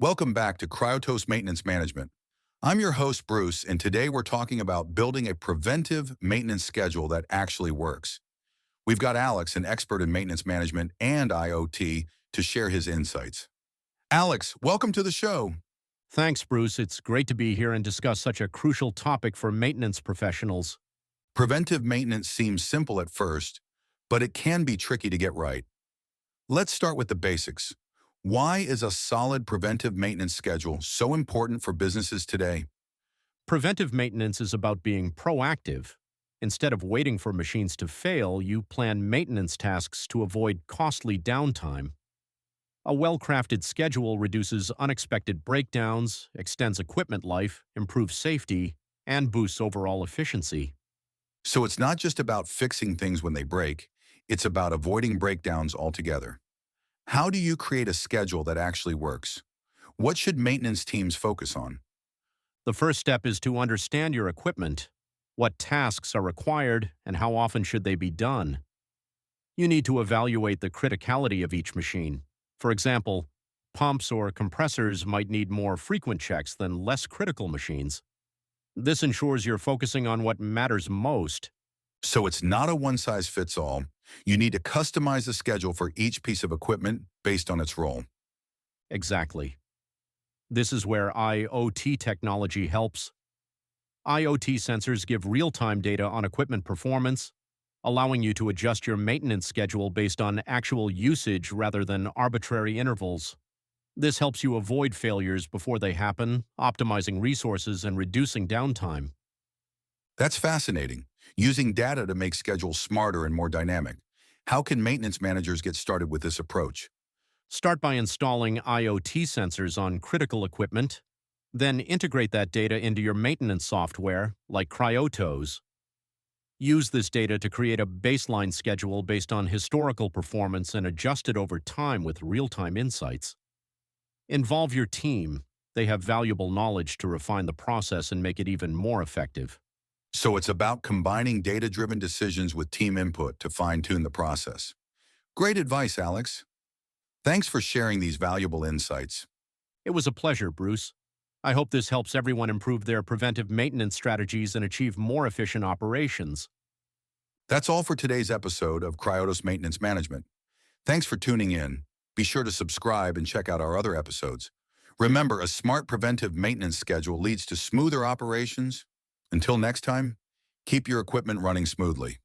Welcome back to Cryotos Maintenance Management. I'm your host, Bruce, and today we're talking about building a preventive maintenance schedule that actually works. We've got Alex, an expert in maintenance management and IoT, to share his insights. Alex, welcome to the show. Thanks, Bruce. It's great to be here and discuss such a crucial topic for maintenance professionals. Preventive maintenance seems simple at first, but it can be tricky to get right. Let's start with the basics. Why is a solid preventive maintenance schedule so important for businesses today? Preventive maintenance is about being proactive. Instead of waiting for machines to fail, you plan maintenance tasks to avoid costly downtime. A well-crafted schedule reduces unexpected breakdowns, extends equipment life, improves safety, and boosts overall efficiency. So it's not just about fixing things when they break, it's about avoiding breakdowns altogether. How do you create a schedule that actually works? What should maintenance teams focus on? The first step is to understand your equipment. What tasks are required and how often should they be done? You need to evaluate the criticality of each machine. For example, pumps or compressors might need more frequent checks than less critical machines. This ensures you're focusing on what matters most. So it's not a one-size-fits-all. You need to customize the schedule for each piece of equipment based on its role. Exactly. This is where IoT technology helps. IoT sensors give real-time data on equipment performance, allowing you to adjust your maintenance schedule based on actual usage rather than arbitrary intervals. This helps you avoid failures before they happen, optimizing resources and reducing downtime. That's fascinating. Using data to make schedules smarter and more dynamic. How can maintenance managers get started with this approach? Start by installing IoT sensors on critical equipment, then integrate that data into your maintenance software, like Cryotos. Use this data to create a baseline schedule based on historical performance and adjust it over time with real-time insights. Involve your team. They have valuable knowledge to refine the process and make it even more effective. So it's about combining data-driven decisions with team input to fine-tune the process. Great advice, Alex. Thanks for sharing these valuable insights. It was a pleasure, Bruce. I hope this helps everyone improve their preventive maintenance strategies and achieve more efficient operations. That's all for today's episode of Cryotos Maintenance Management. Thanks for tuning in. Be sure to subscribe and check out our other episodes. Remember, a smart preventive maintenance schedule leads to smoother operations. Until next time, keep your equipment running smoothly.